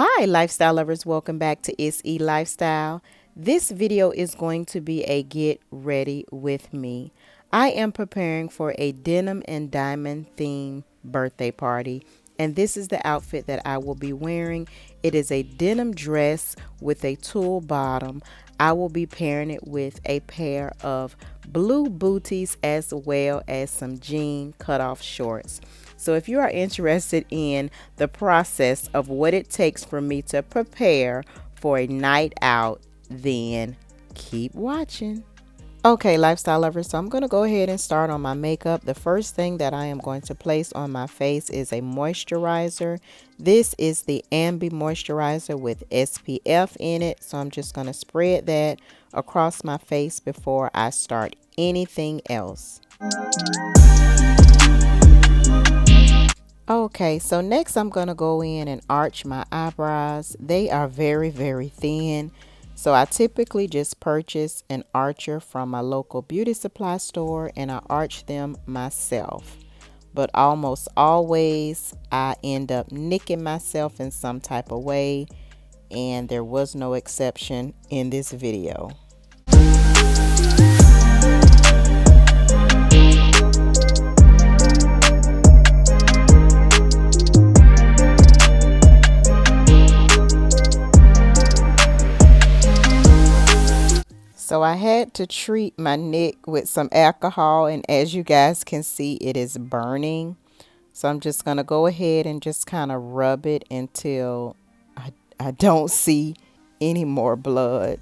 Hi lifestyle lovers, welcome back to ItsELifestyle. This video is going to be a get ready with me. I am preparing for a denim and diamond theme birthday party, and this is the outfit that I will be wearing. It is a denim dress with a tulle bottom. I will be pairing it with a pair of blue booties as well as some jean cutoff shorts. So if you are interested in the process of what it takes for me to prepare for a night out, then keep watching. Okay, lifestyle lovers, so I'm going to go ahead and start on my makeup. The first thing that I am going to place on my face is a moisturizer. This is the Ambi moisturizer with SPF in it. So I'm just going to spread that across my face before I start anything else. Okay, so next I'm going to go in and arch my eyebrows. They are very, very thin. So I typically just purchase an archer from my local beauty supply store and I arch them myself. But almost always I end up nicking myself in some type of way, and there was no exception in this video. So I had to treat my neck with some alcohol, and as you guys can see, it is burning. So I'm just going to go ahead and just kind of rub it until I don't see any more blood.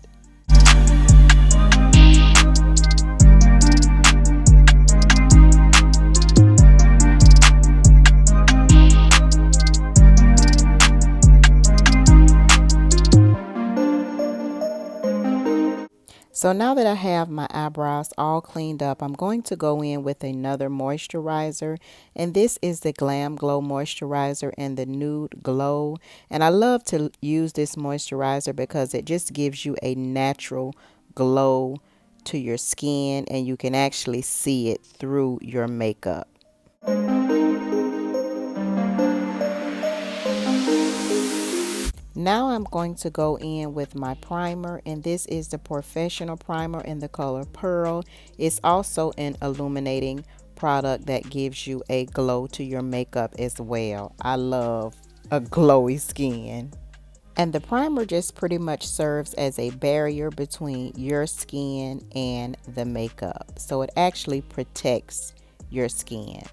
So now that I have my eyebrows all cleaned up, I'm going to go in with another moisturizer, and this is the Glam Glow Moisturizer and the Nude Glow. And I love to use this moisturizer because it just gives you a natural glow to your skin, and you can actually see it through your makeup. Now I'm going to go in with my primer, and this is the POREfessional primer in the color Pearl. It's also an illuminating product that gives you a glow to your makeup as well. I love a glowy skin. And the primer just pretty much serves as a barrier between your skin and the makeup. So it actually protects your skin.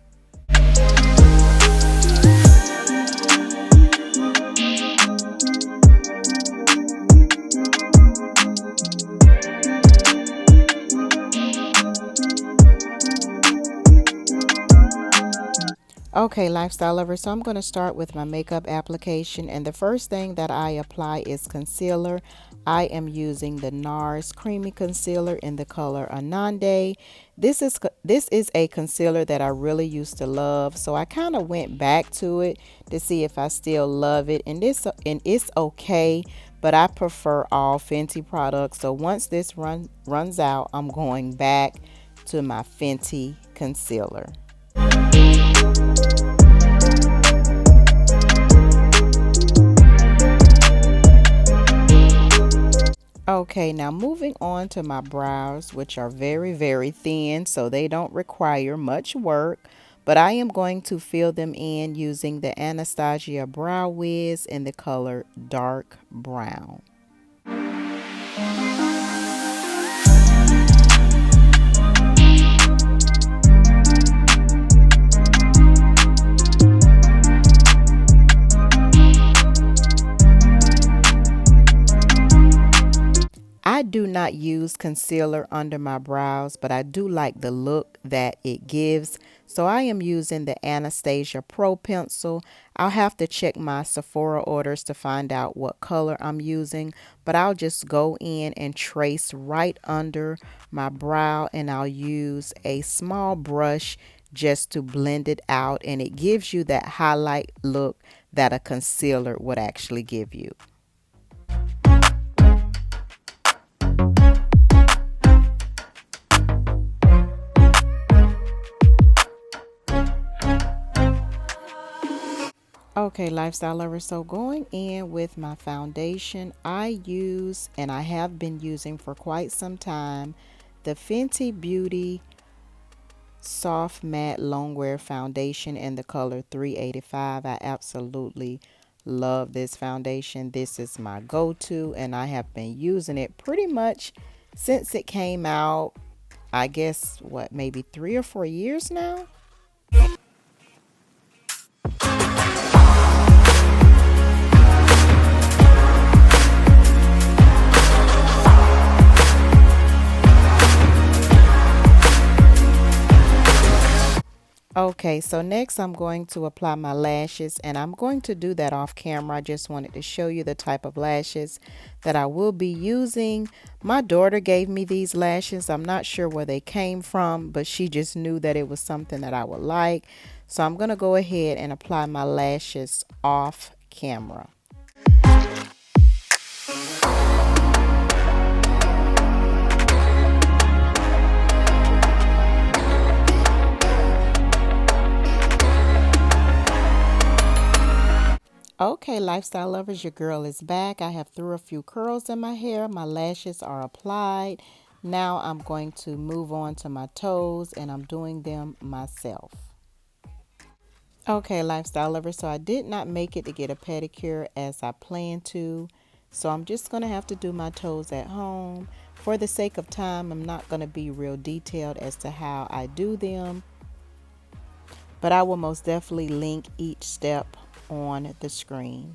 Okay, lifestyle lovers, so I'm going to start with my makeup application, and the first thing that I apply is concealer. I am using the Nars Creamy Concealer in the color Anande. This is a concealer that I really used to love, so I kind of went back to it to see if I still love it, and it's okay, but I prefer all Fenty products. So once this runs out, I'm going back to my Fenty concealer. Okay, now moving on to my brows, which are very, very thin, so they don't require much work, but I am going to fill them in using the Anastasia Brow Wiz in the color Dark Brown. I do not use concealer under my brows, but I do like the look that it gives. So I am using the Anastasia Pro Pencil. I'll have to check my Sephora orders to find out what color I'm using, but I'll just go in and trace right under my brow, and I'll use a small brush just to blend it out, and it gives you that highlight look that a concealer would actually give you. Okay, lifestyle lovers, so going in with my foundation, I use, and I have been using for quite some time, the Fenty Beauty Soft Matte Longwear Foundation in the color 385. I absolutely love this foundation. This is my go-to, and I have been using it pretty much since it came out. I guess, what, maybe 3 or 4 years now? Okay, so next I'm going to apply my lashes, and I'm going to do that off camera. I just wanted to show you the type of lashes that I will be using. My daughter gave me these lashes. I'm not sure where they came from, but she just knew that it was something that I would like. So I'm going to go ahead and apply my lashes off camera. Okay, lifestyle lovers, your girl is back. I have threw a few curls in my hair. My lashes are applied. Now I'm going to move on to my toes, and I'm doing them myself. Okay, lifestyle lovers, so I did not make it to get a pedicure as I planned to. So I'm just going to have to do my toes at home. For the sake of time, I'm not going to be real detailed as to how I do them, but I will most definitely link each step on the screen.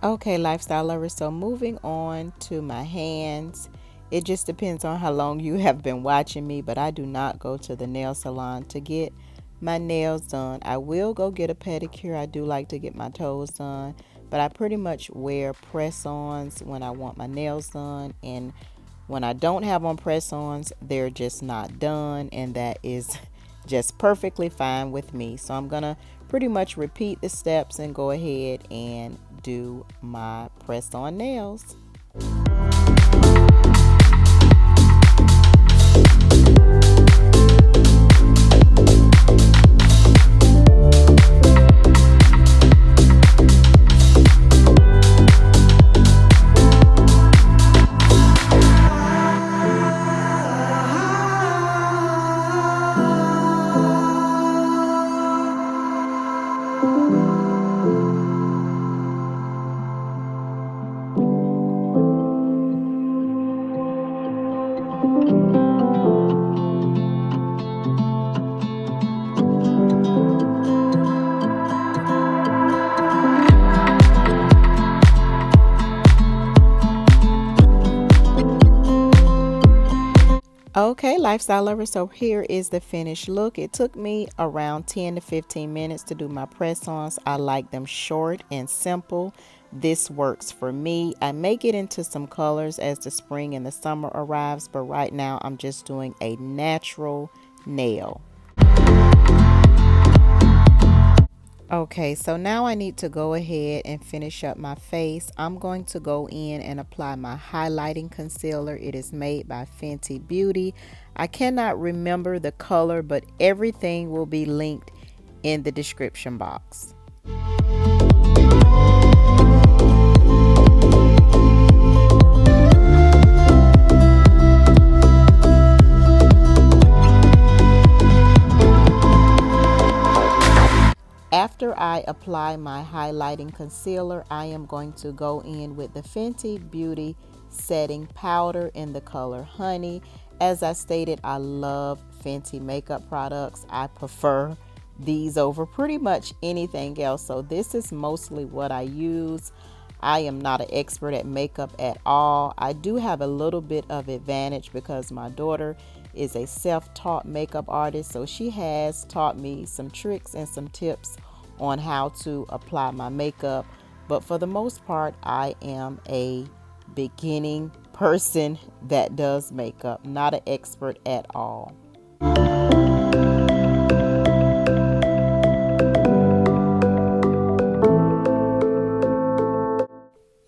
Okay, lifestyle lovers, so moving on to my hands. It just depends on how long you have been watching me, but I do not go to the nail salon to get my nails done. I will go get a pedicure. I do like to get my toes done, but I pretty much wear press-ons when I want my nails done, and when I don't have on press-ons, they're just not done, and that is just perfectly fine with me. So I'm gonna pretty much repeat the steps and go ahead and do my press-on nails. Okay, lifestyle lovers, so here is the finished look. It took me around 10 to 15 minutes to do my press-ons. I like them short and simple. This works for me. I may get into some colors as the spring and the summer arrives, but right now I'm just doing a natural nail. Okay, so now I need to go ahead and finish up my face. I'm going to go in and apply my highlighting concealer. It is made by Fenty Beauty. I cannot remember the color, but everything will be linked in the description box. After I apply my highlighting concealer, I am going to go in with the Fenty Beauty setting powder in the color Honey. As I stated, I love Fenty makeup products. I prefer these over pretty much anything else. So this is mostly what I use. I am not an expert at makeup at all. I do have a little bit of advantage because my daughter is a self-taught makeup artist, so she has taught me some tricks and some tips on how to apply my makeup. But for the most part, I am a beginning person that does makeup, not an expert at all.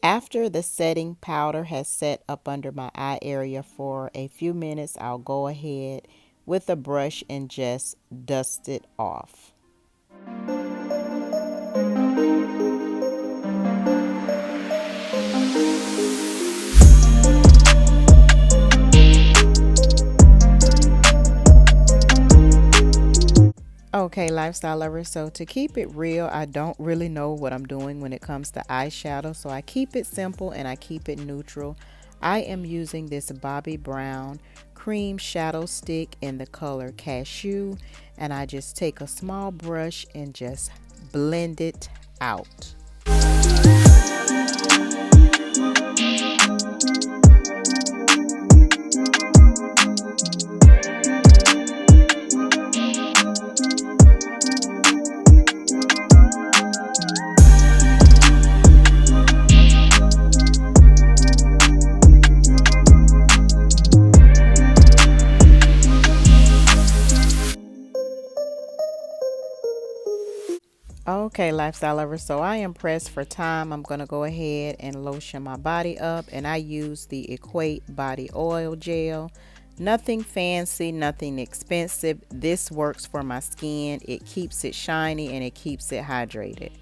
After the setting powder has set up under my eye area for a few minutes, I'll go ahead with a brush and just dust it off. Okay, lifestyle lovers, so to keep it real, I don't really know what I'm doing when it comes to eyeshadow, so I keep it simple and I keep it neutral. I am using this Bobbi Brown cream shadow stick in the color Cashew, and I just take a small brush and just blend it out. Okay, lifestyle lovers, so I am pressed for time. I'm going to go ahead and lotion my body up, and I use the Equate body oil gel. Nothing fancy, nothing expensive. This works for my skin. It keeps it shiny and it keeps it hydrated.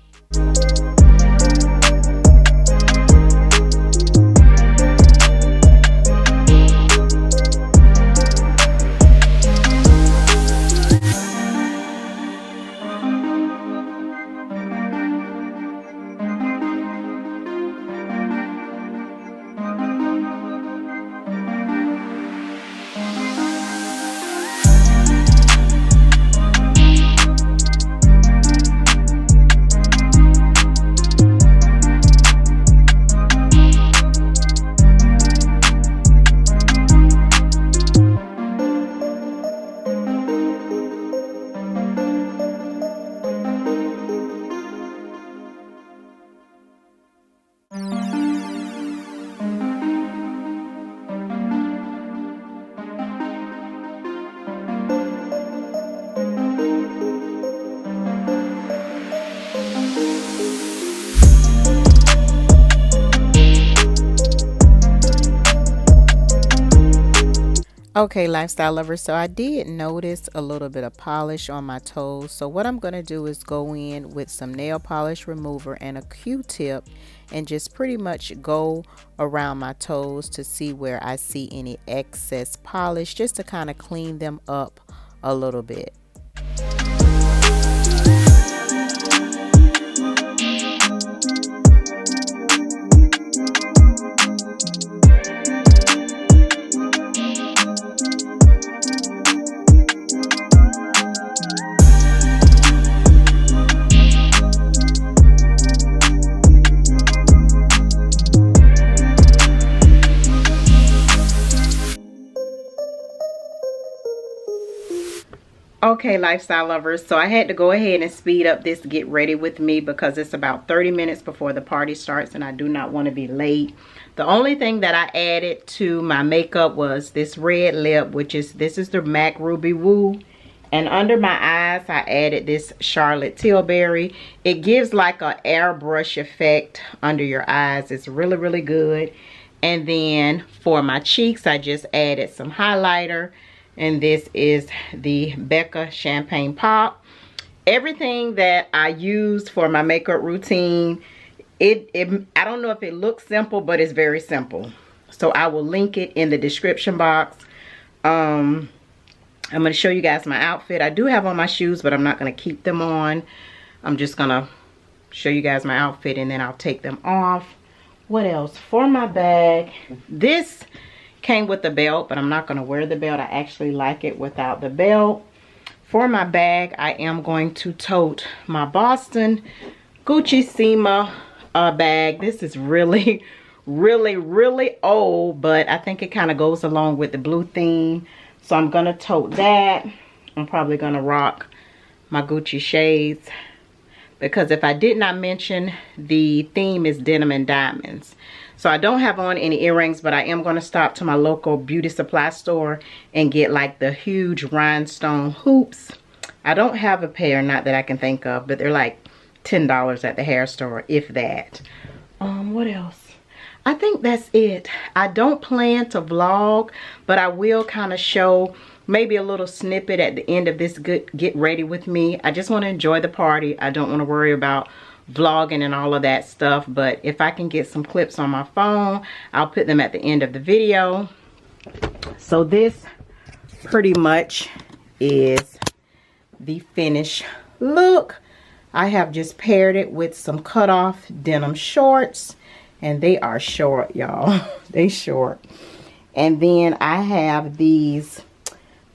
Okay, lifestyle lovers, so I did notice a little bit of polish on my toes. So what I'm going to do is go in with some nail polish remover and a Q-tip and just pretty much go around my toes to see where I see any excess polish, just to kind of clean them up a little bit. Okay, lifestyle lovers, so I had to go ahead and speed up this get ready with me because it's about 30 minutes before the party starts and I do not want to be late. The only thing that I added to my makeup was this red lip, which is, this is the MAC Ruby Woo And under my eyes, I added this Charlotte Tilbury. It gives like a airbrush effect under your eyes. It's really, really good. And then for my cheeks, I just added some highlighter. And this is the Becca Champagne Pop. Everything that I used for my makeup routine, I don't know if it looks simple, but it's very simple. So I will link it in the description box. I'm going to show you guys my outfit. I do have on my shoes, but I'm not going to keep them on. I'm just going to show you guys my outfit and then I'll take them off. What else? For my bag, this came with the belt, but I'm not going to wear the belt. I actually like it without the belt. For my bag, I am going to tote my Boston Gucci Sima bag. This is really, really old, but I think it kind of goes along with the blue theme. So I'm going to tote that. I'm probably going to rock my Gucci shades. Because if I did not mention, the theme is denim and diamonds. So I don't have on any earrings, but I am going to stop to my local beauty supply store and get like the huge rhinestone hoops. I don't have a pair, not that I can think of, but they're like $10 at the hair store, if that. What else? I think that's it. I don't plan to vlog, but I will kind of show maybe a little snippet at the end of this get ready with me. I just want to enjoy the party. I don't want to worry about vlogging and all of that stuff, but if I can get some clips on my phone, I'll put them at the end of the video. So this pretty much is the finished look. I have just paired it with some cut off denim shorts, and they are short, y'all. They short. And then I have these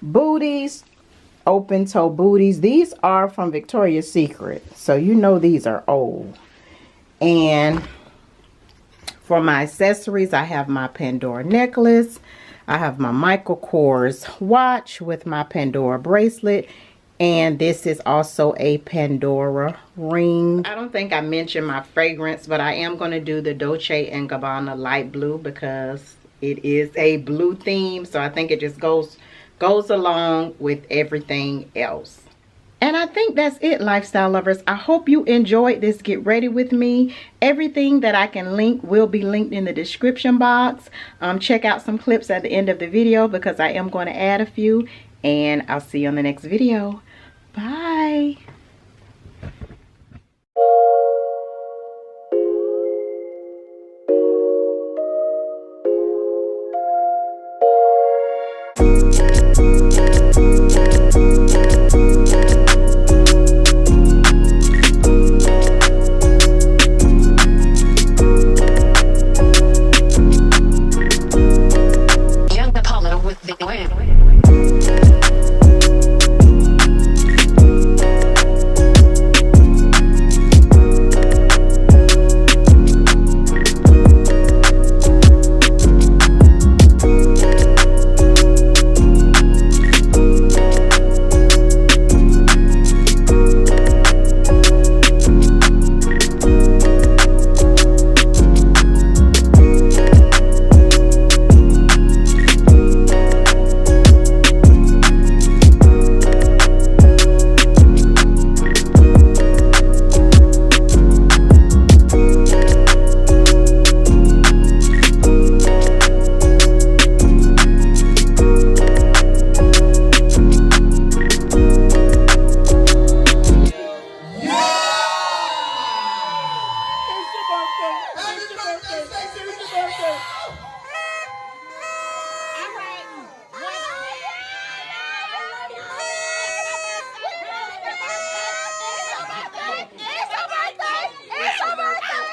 booties, open toe booties. These are from Victoria's Secret, so you know these are old. And for my accessories, I have my Pandora necklace. I have my Michael Kors watch with my Pandora bracelet. And this is also a Pandora ring. I don't think I mentioned my fragrance, but I am going to do the Dolce & Gabbana light blue because it is a blue theme. So I think it just goes along with everything else. And I think that's it, lifestyle lovers. I hope you enjoyed this get ready with me. Everything that I can link will be linked in the description box. Check out some clips at the end of the video because I am going to add a few. And I'll see you on the next video. Bye.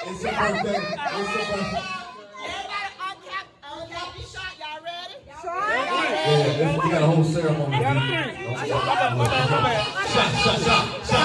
It's your birthday. It's your birthday. Everybody uncap your shot. Y'all ready? Yeah, we got a whole ceremony. Shot.